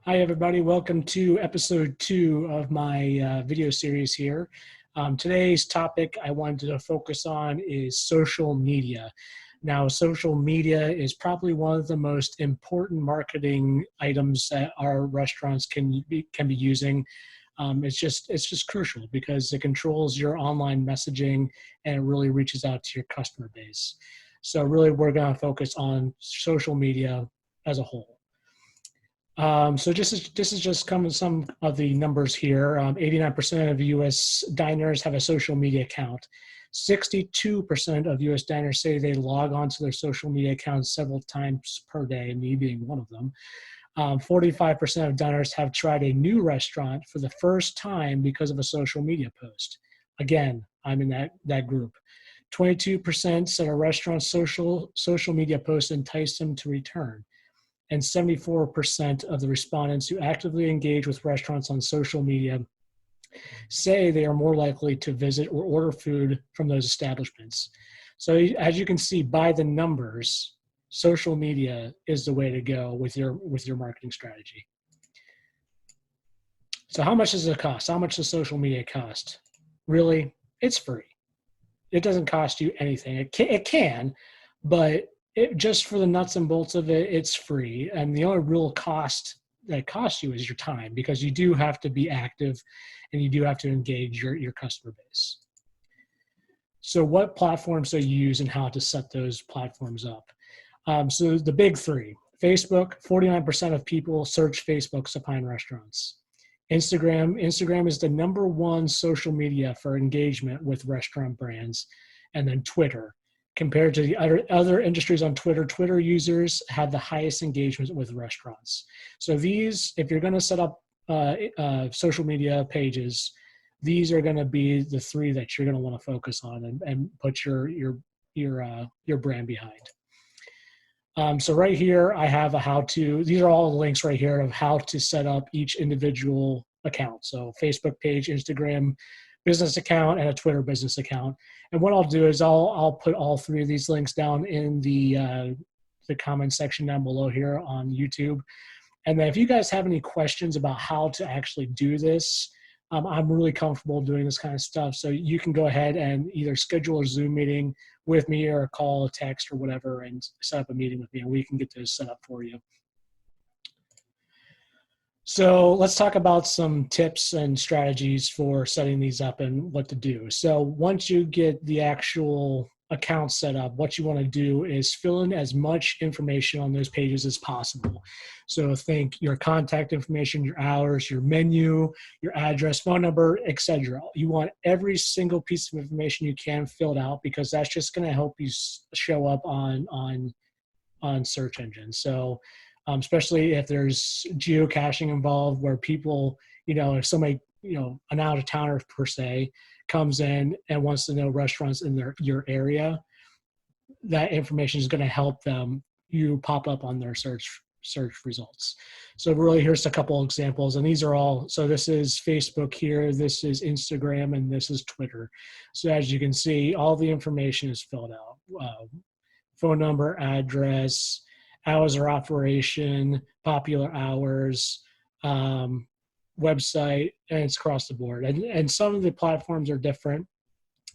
Hi, everybody. Welcome to episode 2 of my video series here. Today's topic I wanted to focus on is social media. Now, social media is probably one of the most important marketing items that our restaurants can be using. It's just crucial because it controls your online messaging and it really reaches out to your customer base. So really, we're going to focus on social media as a whole. So this is just some of the numbers here. 89% of U.S. diners have a social media account. 62% of U.S. diners say they log on to their social media accounts several times per day, me being one of them. 45% of diners have tried a new restaurant for the first time because of a social media post. Again, I'm in that group. 22% said a restaurant's social media post enticed them to return. And 74% of the respondents who actively engage with restaurants on social media say they are more likely to visit or order food from those establishments. So as you can see by the numbers, social media is the way to go with your marketing strategy. So how much does it cost? How much does social media cost? Really, it's free. It doesn't cost you anything. It can, but just for the nuts and bolts of it, it's free. And the only real cost that costs you is your time, because you do have to be active and you do have to engage your customer base. So what platforms do you use and how to set those platforms up? So the big three: Facebook, 49% of people search Facebook to find restaurants. Instagram is the #1 social media for engagement with restaurant brands. And then Twitter. Compared to the other industries on Twitter, Twitter users have the highest engagement with restaurants. So these, if you're going to set up social media pages, these are going to be the three that you're going to want to focus on and put your brand behind. So right here, I have a how-to. These are all the links right here of how to set up each individual account. So Facebook page, Instagram business account, and a Twitter business account. And what I'll do is I'll put all three of these links down in the comment section down below here on YouTube. And then if you guys have any questions about how to actually do this, I'm really comfortable doing this kind of stuff. So you can go ahead and either schedule a Zoom meeting with me or a call, a text, or whatever, and set up a meeting with me, and we can get this set up for you. So let's talk about some tips and strategies for setting these up and what to do. So once you get the actual account set up, what you want to do is fill in as much information on those pages as possible. So think your contact information, your hours, your menu, your address, phone number, etc. You want every single piece of information you can filled out, because that's just going to help you show up on search engines. So especially if there's geocaching involved, where people, if somebody, an out-of-towner per se, comes in and wants to know restaurants in your area, that information is going to help you pop up on their search results. So really, here's a couple of examples, and these are all, so this is Facebook here, this is Instagram, and this is Twitter. So as you can see, all the information is filled out. Phone number, address, hours of operation, popular hours, website, and it's across the board. And some of the platforms are different.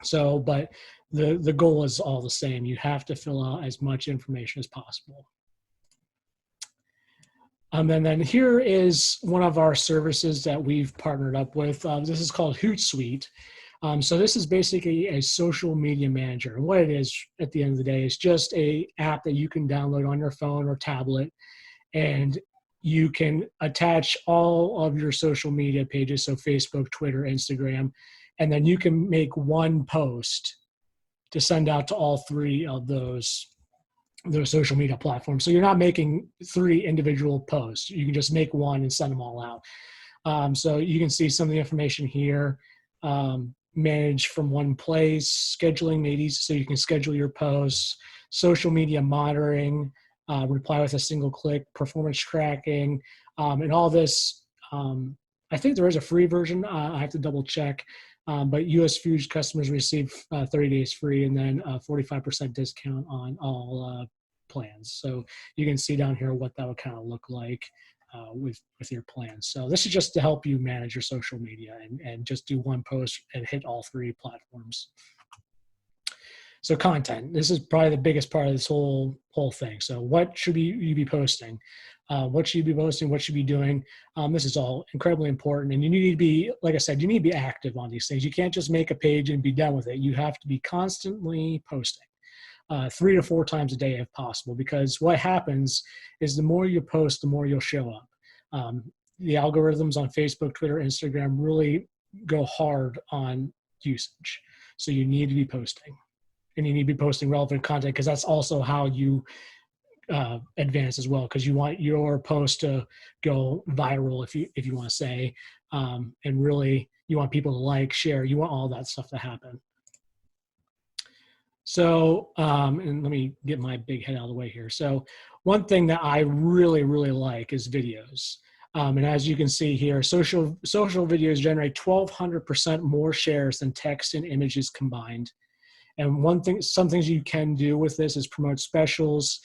So, but the goal is all the same. You have to fill out as much information as possible. And then here is one of our services that we've partnered up with. This is called Hootsuite. So this is basically a social media manager. And what it is at the end of the day is just an app that you can download on your phone or tablet, and you can attach all of your social media pages, so Facebook, Twitter, Instagram, and then you can make one post to send out to all three of those social media platforms. So you're not making 3 individual posts. You can just make one and send them all out. So you can see some of the information here. Manage from one place, scheduling made easy so you can schedule your posts, social media monitoring, reply with a single click, performance tracking, and all this. I think there is a free version. I have to double check, but US Foods customers receive 30 days free, and then 45% discount on all plans. So you can see down here what that would kind of look like. with your plans. So this is just to help you manage your social media and just do one post and hit all three platforms. So content, this is probably the biggest part of this whole thing. So what should you be posting? What should you be posting? What should you be doing? This is all incredibly important. And you need to be, like I said, you need to be active on these things. You can't just make a page and be done with it. You have to be constantly posting. 3 to 4 times a day if possible, because what happens is the more you post, the more you'll show up. The algorithms on Facebook, Twitter, Instagram really go hard on usage. So you need to be posting, and you need to be posting relevant content, because that's also how you advance as well, because you want your post to go viral, if you want to say, and really you want people to like, share, you want all that stuff to happen. So, and let me get my big head out of the way here. So one thing that I really, really like is videos. And as you can see here, social videos generate 1,200% more shares than text and images combined. And some things you can do with this is promote specials,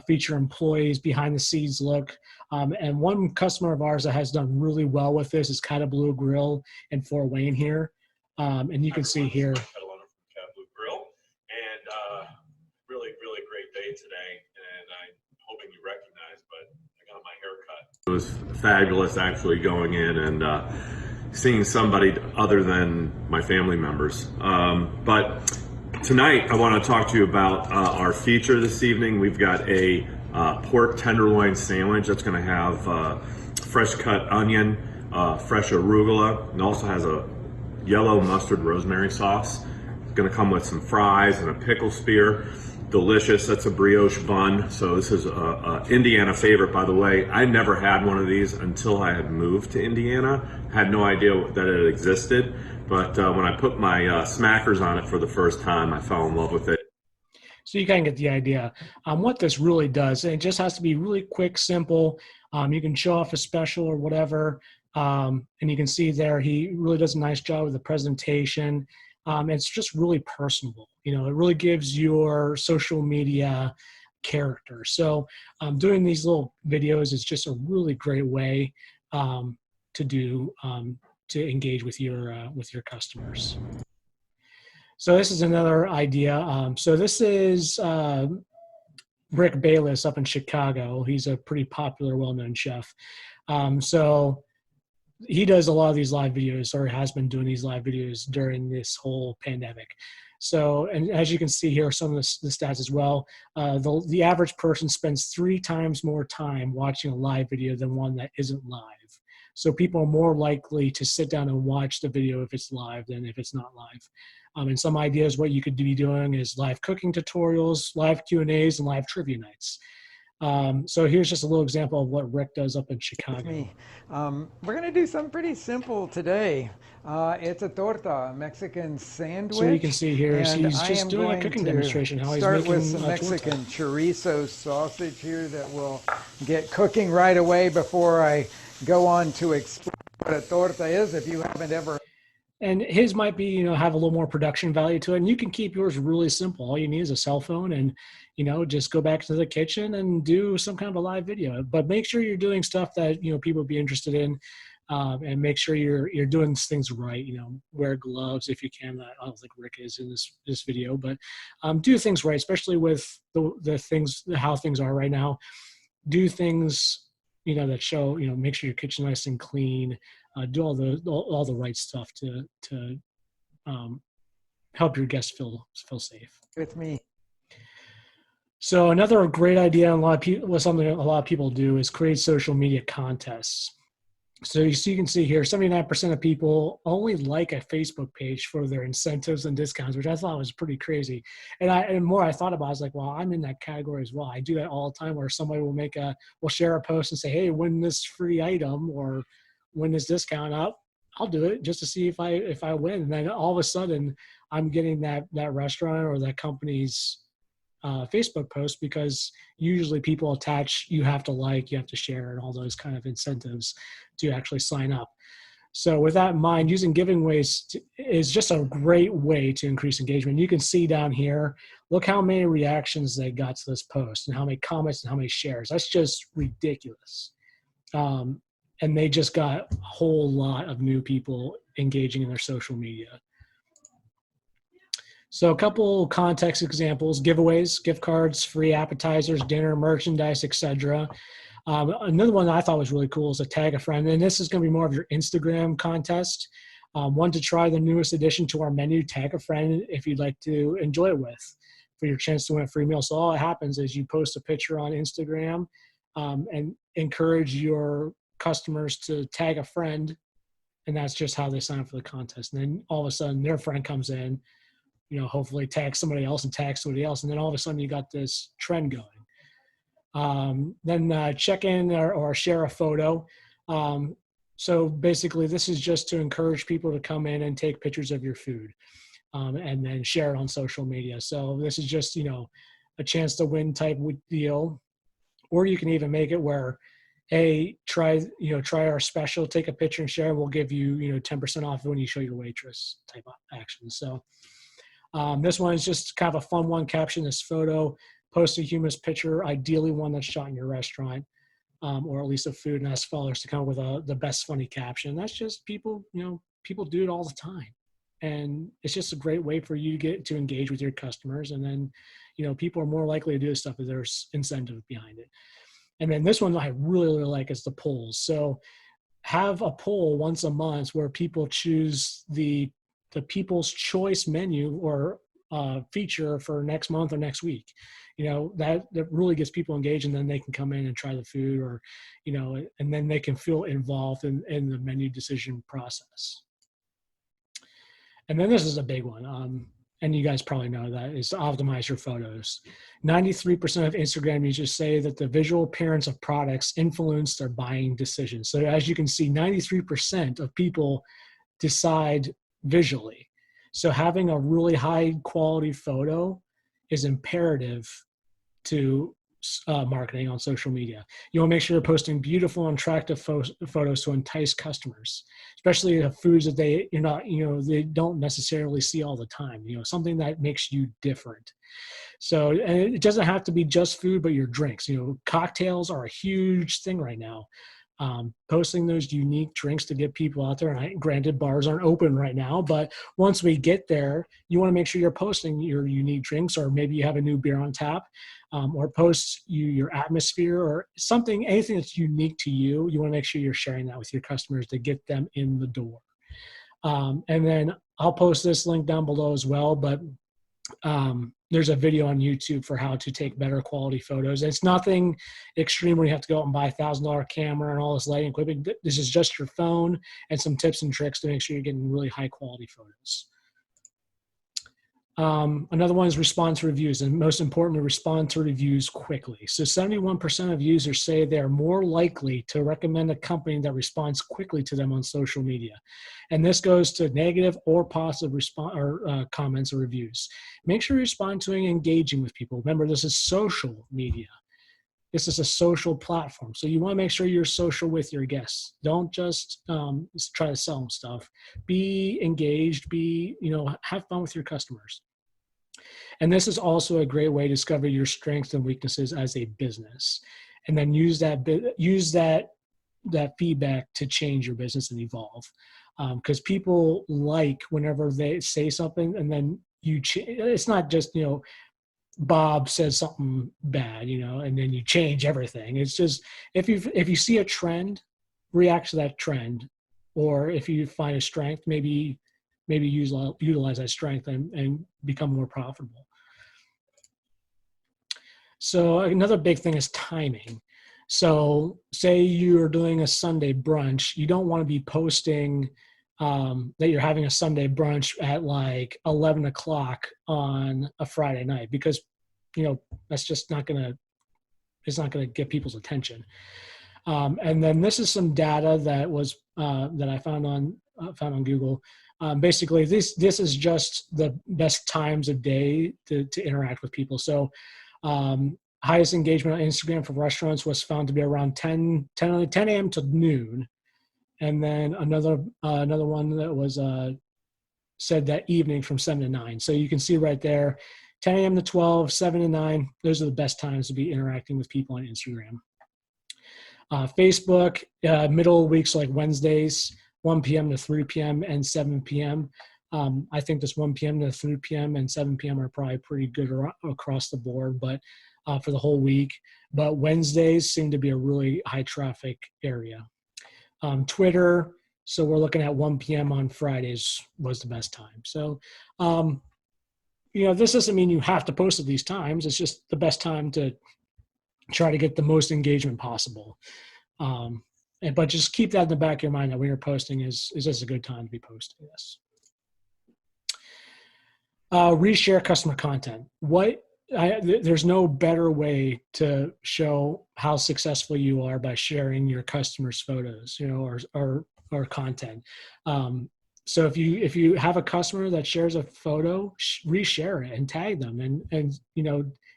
feature employees, behind the scenes look. And one customer of ours that has done really well with this is Kind of Blue Grill in Fort Wayne here. And you can see here. Really great day today, and I'm hoping you recognize, but I got my hair cut. It was fabulous actually going in and seeing somebody other than my family members. But tonight I want to talk to you about our feature this evening. We've got a pork tenderloin sandwich that's going to have fresh cut onion, fresh arugula, and also has a yellow mustard rosemary sauce. It's going to come with some fries and a pickle spear. Delicious. That's a brioche bun. So this is a Indiana favorite, by the way. I never had one of these until I had moved to Indiana. Had no idea that it existed. But when I put my smackers on it for the first time, I fell in love with it. So you kind of get the idea. What this really does, and it just has to be really quick, simple. You can show off a special or whatever. And you can see there, he really does a nice job with the presentation. It's just really personable. You know, it really gives your social media character. So doing these little videos is just a really great way to engage with your customers. So this is another idea. So this is Rick Bayless up in Chicago. He's a pretty popular, well-known chef. So he does a lot of these live videos, or has been doing these live videos during this whole pandemic. So, and as you can see here, some of the stats as well, the average person spends 3 times more time watching a live video than one that isn't live. So people are more likely to sit down and watch the video if it's live than if it's not live. And some ideas what you could be doing is live cooking tutorials, live Q&As, and live trivia nights. So here's just a little example of what Rick does up in Chicago. We're going to do something pretty simple today. It's a torta, a Mexican sandwich. So you can see here, he's just doing a cooking demonstration. How he's making with some Mexican chorizo sausage here that will get cooking right away before I go on to explain what a torta is, if you haven't ever. And his might be, have a little more production value to it. And you can keep yours really simple. All you need is a cell phone and, just go back to the kitchen and do some kind of a live video. But make sure you're doing stuff that, people would be interested in, and make sure you're doing things right. Wear gloves if you can. I don't think Rick is in this video, but do things right, especially with the things, how things are right now. Do things, that show, make sure your kitchen nice and clean. Do all the right stuff to help your guests feel safe. With me. So another great idea, something a lot of people do, is create social media contests. So you can see here, 79% of people only like a Facebook page for their incentives and discounts, which I thought was pretty crazy. And more I thought about it, I was like, well, I'm in that category as well. I do that all the time, where somebody will share a post and say, hey, win this free item or win this discount. I'll do it just to see if I win. And then all of a sudden I'm getting that restaurant or that company's Facebook post, because usually people attach, you have to like, you have to share, and all those kind of incentives to actually sign up. So with that in mind, using giveaways is just a great way to increase engagement. You can see down here, look how many reactions they got to this post and how many comments and how many shares. That's just ridiculous. and they just got a whole lot of new people engaging in their social media. So a couple context examples: giveaways, gift cards, free appetizers, dinner, merchandise, etc. Another one that I thought was really cool is a tag a friend, and this is going to be more of your Instagram contest. One to try the newest addition to our menu, tag a friend if you'd like to enjoy it with for your chance to win a free meal. So all that happens is you post a picture on Instagram and encourage your customers to tag a friend, and that's just how they sign up for the contest. And then all of a sudden their friend comes in, hopefully tag somebody else and tag somebody else, and then all of a sudden you got this trend going. Then check in or share a photo. So basically this is just to encourage people to come in and take pictures of your food and then share it on social media. So this is just, a chance to win type deal. Or you can even make it where, hey, try our special, take a picture and share, and we'll give you, 10% off when you show your waitress type of action. So this one is just kind of a fun one. Caption this photo, post a humorous picture, ideally one that's shot in your restaurant, or at least of food, and ask followers to come up with the best funny caption. That's just people, people do it all the time. And it's just a great way for you to get to engage with your customers. And then, people are more likely to do this stuff if there's incentive behind it. And then this one I really, really like is the polls. So have a poll once a month where people choose the People's Choice menu or feature for next month or next week. That really gets people engaged, and then they can come in and try the food, or, and then they can feel involved in the menu decision process. And then this is a big one. And you guys probably know that, is to optimize your photos. 93% of Instagram users say that the visual appearance of products influence their buying decisions. So as you can see, 93% of people decide visually. So having a really high quality photo is imperative to marketing on social media. You want to make sure you're posting beautiful and attractive photos to entice customers, especially the foods that they don't necessarily see all the time. Something that makes you different. So, and it doesn't have to be just food, but your drinks. Cocktails are a huge thing right now. Posting those unique drinks to get people out there. And granted, bars aren't open right now, but once we get there, you want to make sure you're posting your unique drinks, or maybe you have a new beer on tap, or post your atmosphere or something, anything that's unique to you. You want to make sure you're sharing that with your customers to get them in the door. And then I'll post this link down below as well, but there's a video on YouTube for how to take better quality photos. It's nothing extreme where you have to go out and buy $1,000 camera and all this lighting equipment. This is just your phone and some tips and tricks to make sure you're getting really high quality photos. Another one is respond to reviews, and most importantly, respond to reviews quickly. So 71% of users say they're more likely to recommend a company that responds quickly to them on social media. And this goes to negative or positive comments or reviews. Make sure you respond to and engaging with people. Remember, this is social media. This is a social platform. So you want to make sure you're social with your guests. Don't just try to sell them stuff. Be engaged, have fun with your customers. And this is also a great way to discover your strengths and weaknesses as a business. And then use that feedback to change your business and evolve. Because people like whenever they say something and then it's not just, Bob says something bad, and then you change everything. It's just, if you see a trend, react to that trend. Or if you find a strength, maybe utilize that strength and become more profitable. So another big thing is timing. So say you're doing a Sunday brunch, you don't want to be posting that you're having a Sunday brunch at like 11 o'clock on a Friday night, because, that's just it's not going to get people's attention. And then this is some data that I found on Google. Basically, this is just the best times of day to interact with people. So highest engagement on Instagram for restaurants was found to be around 10 a.m. to noon. And then another one that was said that evening from 7 to 9. So you can see right there, 10 a.m. to 12, 7 to 9, those are the best times to be interacting with people on Instagram. Facebook, middle of weeks like Wednesdays, 1 p.m. to 3 p.m. and 7 p.m. I think this 1 p.m. to 3 p.m. and 7 p.m. are probably pretty good across the board, but for the whole week. But Wednesdays seem to be a really high traffic area. Twitter, so we're looking at 1 p.m. on Fridays was the best time. So, this doesn't mean you have to post at these times. It's just the best time to try to get the most engagement possible. But just keep that in the back of your mind that when you're posting is this a good time to be posting this. Reshare customer content. There's no better way to show how successful you are by sharing your customers' photos, or content. So if you have a customer that shares a photo, reshare it and tag them, and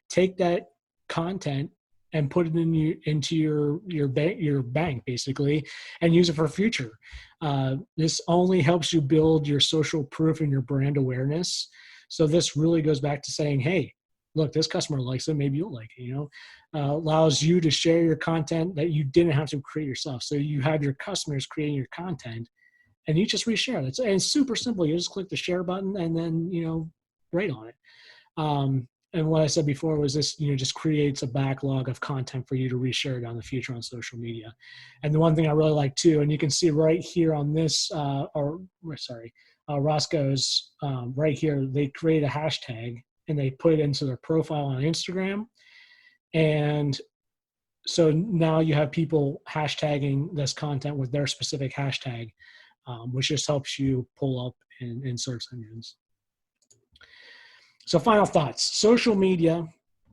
take that content and put it into your bank basically, and use it for future. This only helps you build your social proof and your brand awareness. So this really goes back to saying, hey, look, this customer likes it, maybe you'll like it, allows you to share your content that you didn't have to create yourself. So you have your customers creating your content and you just reshare it. And it's super simple. You just click the share button and then, write on it. And what I said before was this, just creates a backlog of content for you to reshare down the future on social media. And the one thing I really like too, and you can see right here on this, Roscoe's right here, they create a hashtag and they put it into their profile on Instagram. And so now you have people hashtagging this content with their specific hashtag, which just helps you pull up in search engines. So final thoughts. Social media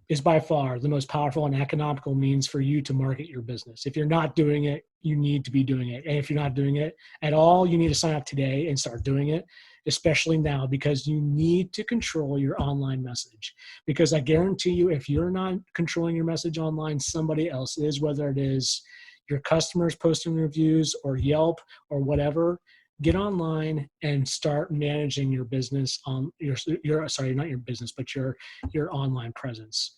is by far the most powerful and economical means for you to market your business. If you're not doing it, you need to be doing it. And if you're not doing it at all, you need to sign up today and start doing it, especially now, because you need to control your online message. Because I guarantee you, if you're not controlling your message online, somebody else is, whether it is your customers posting reviews or Yelp or whatever. Get online and start managing your business on not your business, but your online presence.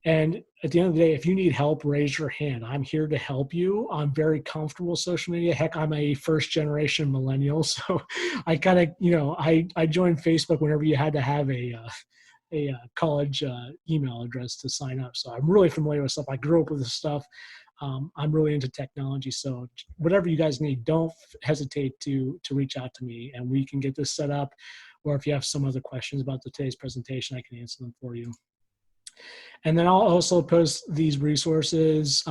And at the end of the day, if you need help, raise your hand. I'm here to help you. I'm very comfortable with social media. Heck, I'm a first generation millennial. So I kind of, I joined Facebook whenever you had to have a college email address to sign up. So I'm really familiar with stuff. I grew up with this stuff. I'm really into technology. So whatever you guys need, don't hesitate to reach out to me and we can get this set up. Or if you have some other questions about today's presentation, I can answer them for you. And then I'll also post these resources.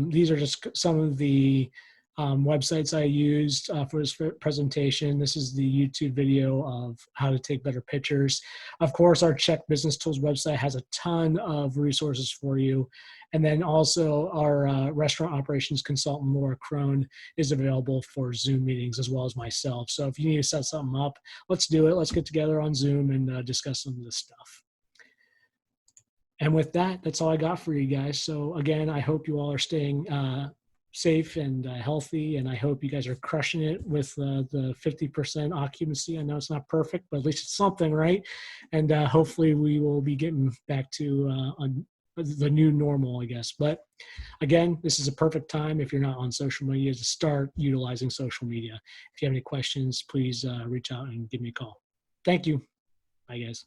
These are just some of the websites I used for this presentation. This is the YouTube video of how to take better pictures. Of course, our Check Business Tools website has a ton of resources for you. And then also our restaurant operations consultant, Laura Crone, is available for Zoom meetings as well as myself. So if you need to set something up, let's do it. Let's get together on Zoom and discuss some of this stuff. And with that, that's all I got for you guys. So again, I hope you all are staying safe and healthy, and I hope you guys are crushing it with the 50% occupancy. I know it's not perfect, but at least it's something, right? And hopefully we will be getting back to the new normal, I guess. But again, this is a perfect time, if you're not on social media, to start utilizing social media. If you have any questions, please reach out and give me a call. Thank you. Bye, guys.